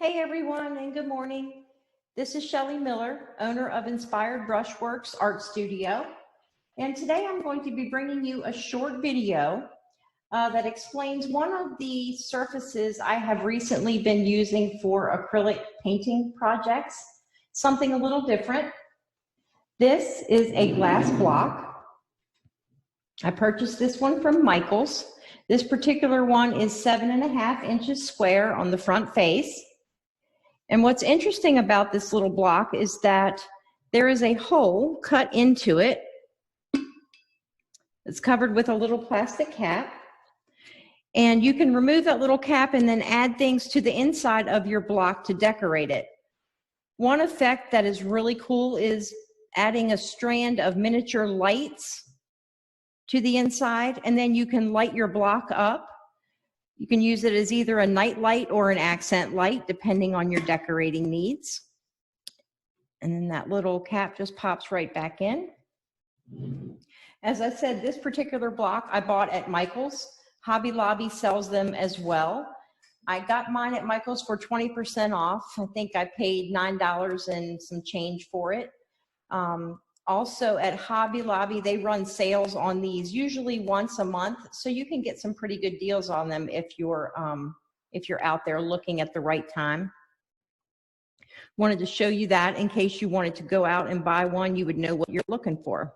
Hey everyone, and good morning. This is Shelley Miller, owner of Inspired Brushworks Art Studio. And today I'm going to be bringing you a short video that explains one of the surfaces I have recently been using for acrylic painting projects, something a little different. This is a glass block. I purchased this one from Michaels. This particular one is 7.5 inches square on the front face. And what's interesting about this little block is that there is a hole cut into it. It's covered with a little plastic cap. And you can remove that little cap and then add things to the inside of your block to decorate it. One effect that is really cool is adding a strand of miniature lights to the inside, and then you can light your block up. You can use it as either a night light or an accent light, depending on your decorating needs. And then that little cap just pops right back in. As I said, this particular block I bought at Michaels. Hobby Lobby sells them as well. I got mine at Michaels for 20% off. I think I paid $9 and some change for it. Also at Hobby Lobby, they run sales on these usually once a month, so you can get some pretty good deals on them if you're out there looking at the right time. Wanted to show you that in case you wanted to go out and buy one, you would know what you're looking for.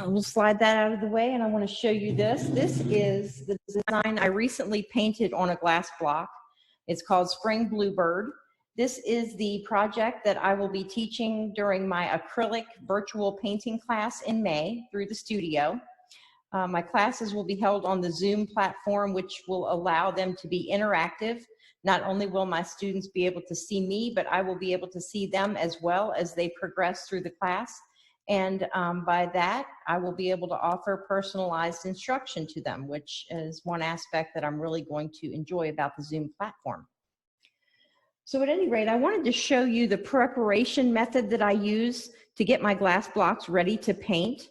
We'll slide that out of the way, and I want to show you this. This is the design I recently painted on a glass block. It's called Spring Bluebird. This is the project that I will be teaching during my acrylic virtual painting class in May through the studio. My classes will be held on the Zoom platform, which will allow them to be interactive. Not only will my students be able to see me, but I will be able to see them as well as they progress through the class. And by that, I will be able to offer personalized instruction to them, which is one aspect that I'm really going to enjoy about the Zoom platform. So at any rate, I wanted to show you the preparation method that I use to get my glass blocks ready to paint.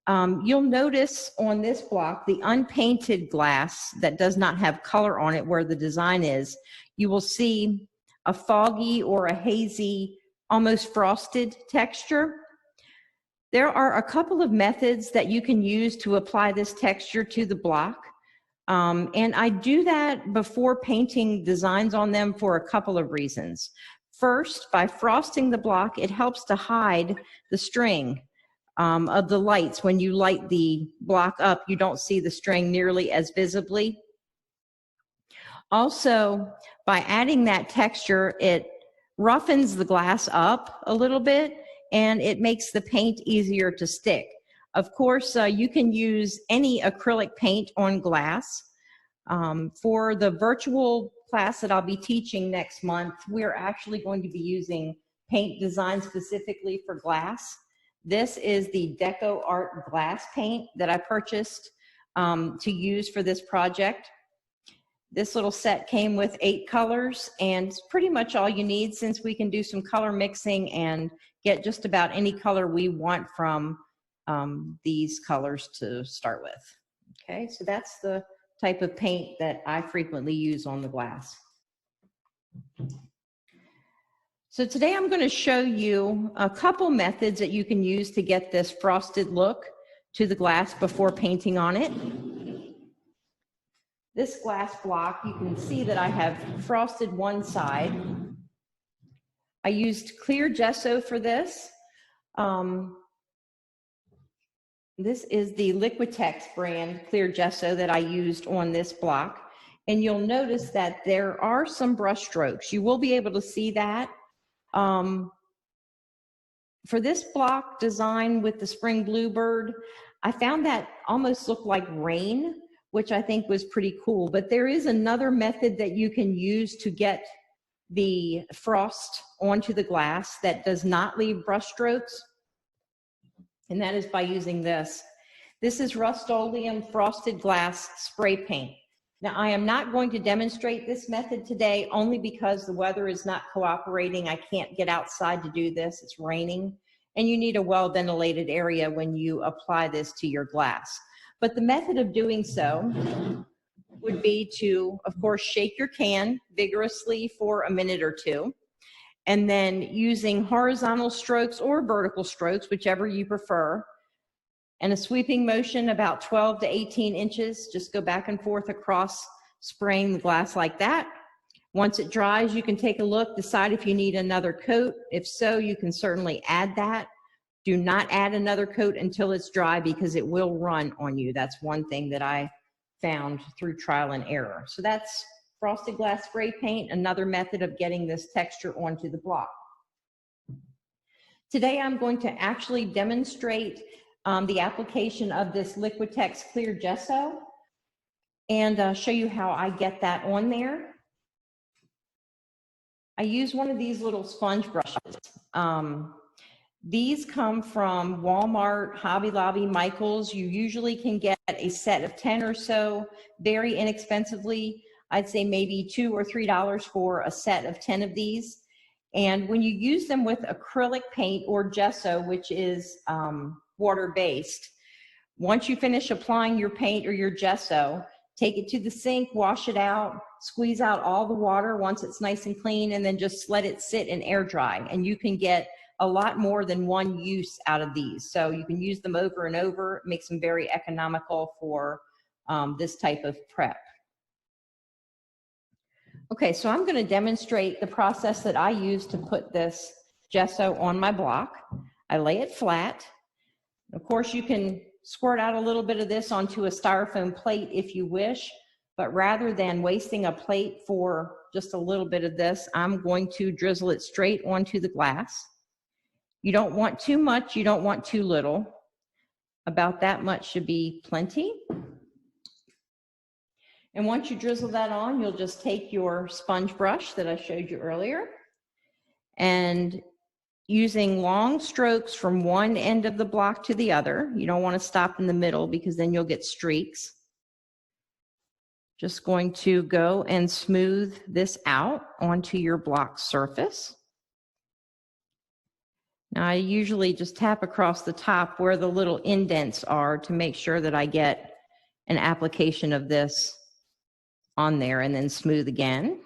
You'll notice on this block, the unpainted glass that does not have color on it where the design is, you will see a foggy or a hazy, almost frosted texture. There are a couple of methods that you can use to apply this texture to the block. And I do that before painting designs on them for a couple of reasons. First, by frosting the block, it helps to hide the string of the lights. When you light the block up, you don't see the string nearly as visibly. Also, by adding that texture, it roughens the glass up a little bit, and it makes the paint easier to stick. Of course, you can use any acrylic paint on glass. For the virtual class that I'll be teaching next month, we're actually going to be using paint designed specifically for glass. This is the Deco Art glass paint that I purchased to use for this project. This little set came with 8 colors, and it's pretty much all you need, since we can do some color mixing and get just about any color we want from these colors to start with. Okay, so that's the type of paint that I frequently use on the glass. So today I'm going to show you a couple methods that you can use to get this frosted look to the glass before painting on it. This glass block, you can see that I have frosted one side. I used clear gesso for this. This is the Liquitex brand clear gesso that I used on this block. And you'll notice that there are some brush strokes. You will be able to see that. For this block design with the Spring Bluebird, I found that almost looked like rain, which I think was pretty cool. But there is another method that you can use to get the frost onto the glass that does not leave brush strokes. And that is by using this. This is Rust-Oleum Frosted Glass Spray Paint. Now, I am not going to demonstrate this method today only because the weather is not cooperating. I can't get outside to do this. It's raining, and you need a well-ventilated area when you apply this to your glass. But the method of doing so would be to, of course, shake your can vigorously for a minute or two. And then using horizontal strokes or vertical strokes, whichever you prefer, and a sweeping motion about 12 to 18 inches, just go back and forth across spraying the glass like that. Once it dries, you can take a look, decide if you need another coat. If so, you can certainly add that. Do not add another coat until it's dry because it will run on you. That's one thing that I found through trial and error. So that's frosted glass spray paint, another method of getting this texture onto the block. Today I'm going to actually demonstrate the application of this Liquitex clear gesso and show you how I get that on there. I use one of these little sponge brushes. These come from Walmart, Hobby Lobby, Michael's. You usually can get a set of 10 or so very inexpensively. I'd say maybe $2 or $3 for a set of 10 of these. And when you use them with acrylic paint or gesso, which is water-based, once you finish applying your paint or your gesso, take it to the sink, wash it out, squeeze out all the water once it's nice and clean, and then just let it sit and air dry. And you can get a lot more than one use out of these. So you can use them over and over. It makes them very economical for this type of prep. Okay, so I'm going to demonstrate the process that I use to put this gesso on my block. I lay it flat. Of course, you can squirt out a little bit of this onto a styrofoam plate if you wish, but rather than wasting a plate for just a little bit of this, I'm going to drizzle it straight onto the glass. You don't want too much, you don't want too little. About that much should be plenty. And once you drizzle that on, you'll just take your sponge brush that I showed you earlier, and using long strokes from one end of the block to the other. You don't want to stop in the middle because then you'll get streaks. Just going to go and smooth this out onto your block surface. Now I usually just tap across the top where the little indents are to make sure that I get an application of this on there, and then smooth again.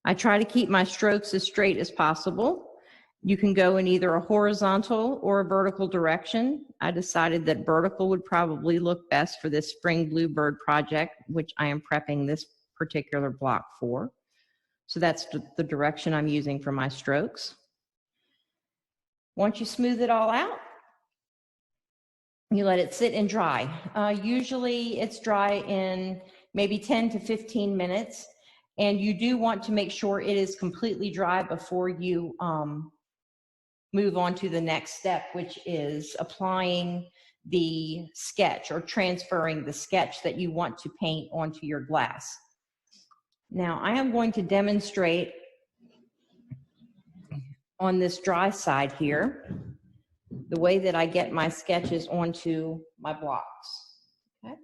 I try to keep my strokes as straight as possible. You can go in either a horizontal or a vertical direction. I decided that vertical would probably look best for this Spring Bluebird project, which I am prepping this particular block for. So that's the direction I'm using for my strokes. Once you smooth it all out, you let it sit and dry. Usually it's dry in maybe 10 to 15 minutes. And you do want to make sure it is completely dry before you move on to the next step, which is applying the sketch or transferring the sketch that you want to paint onto your glass. Now I am going to demonstrate on this dry side here the way that I get my sketches onto my blocks. Okay.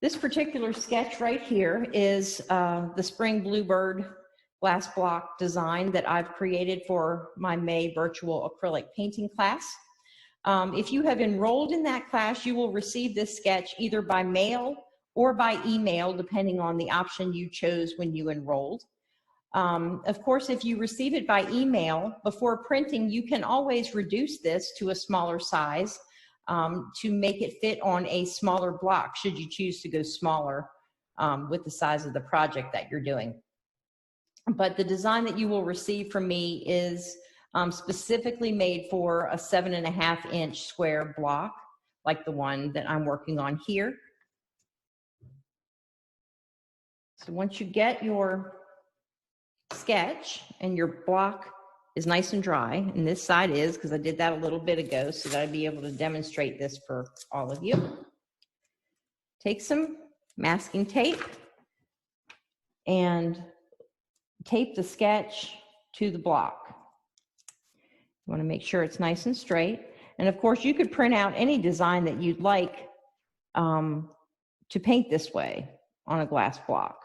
This particular sketch right here is the Spring Bluebird glass block design that I've created for my May virtual acrylic painting class. If you have enrolled in that class, you will receive this sketch either by mail or by email, depending on the option you chose when you enrolled. Of course, if you receive it by email, before printing, you can always reduce this to a smaller size to make it fit on a smaller block, should you choose to go smaller with the size of the project that you're doing. But the design that you will receive from me is specifically made for a 7.5-inch square block, like the one that I'm working on here. So once you get your sketch and your block is nice and dry, and this side is, because I did that a little bit ago so that I'd be able to demonstrate this for all of you. Take some masking tape and tape the sketch to the block. You want to make sure it's nice and straight. And of course, you could print out any design that you'd like to paint this way on a glass block.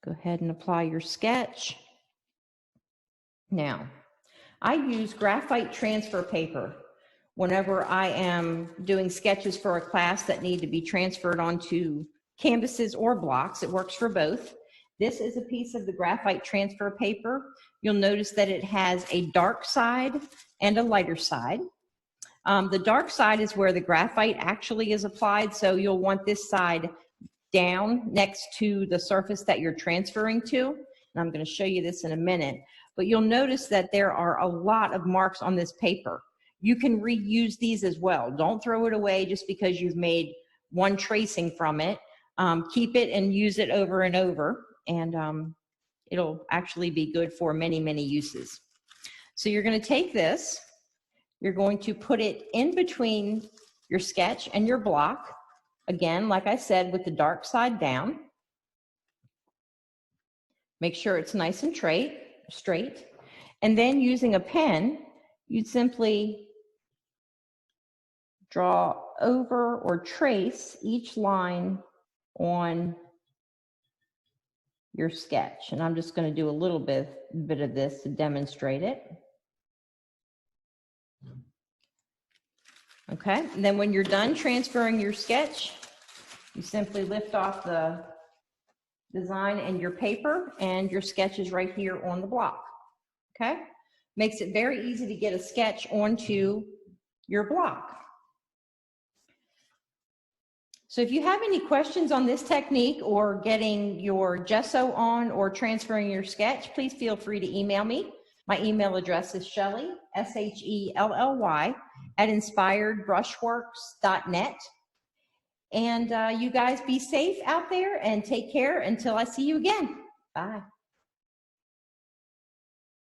Go ahead and apply your sketch. Now, I use graphite transfer paper, whenever I am doing sketches for a class that need to be transferred onto canvases or blocks. It works for both. This is a piece of the graphite transfer paper. You'll notice that it has a dark side and a lighter side. The dark side is where the graphite actually is applied, so you'll want this side down next to the surface that you're transferring to. And I'm going to show you this in a minute. But you'll notice that there are a lot of marks on this paper. You can reuse these as well. Don't throw it away just because you've made one tracing from it. Keep it and use it over and over, and it'll actually be good for many, many uses. So you're going to take this, you're going to put it in between your sketch and your block. Again, like I said, with the dark side down. Make sure it's nice and straight. And then using a pen, you'd simply draw over or trace each line on your sketch. And I'm just going to do a little bit of this to demonstrate it. Okay, and then when you're done transferring your sketch, you simply lift off the design and your paper, and your sketch is right here on the block. Okay, makes it very easy to get a sketch onto your block. So if you have any questions on this technique or getting your gesso on or transferring your sketch, please feel free to email me. My email address is Shelley, SHELLY, @inspiredbrushworks.net. And you guys be safe out there and take care until I see you again. Bye.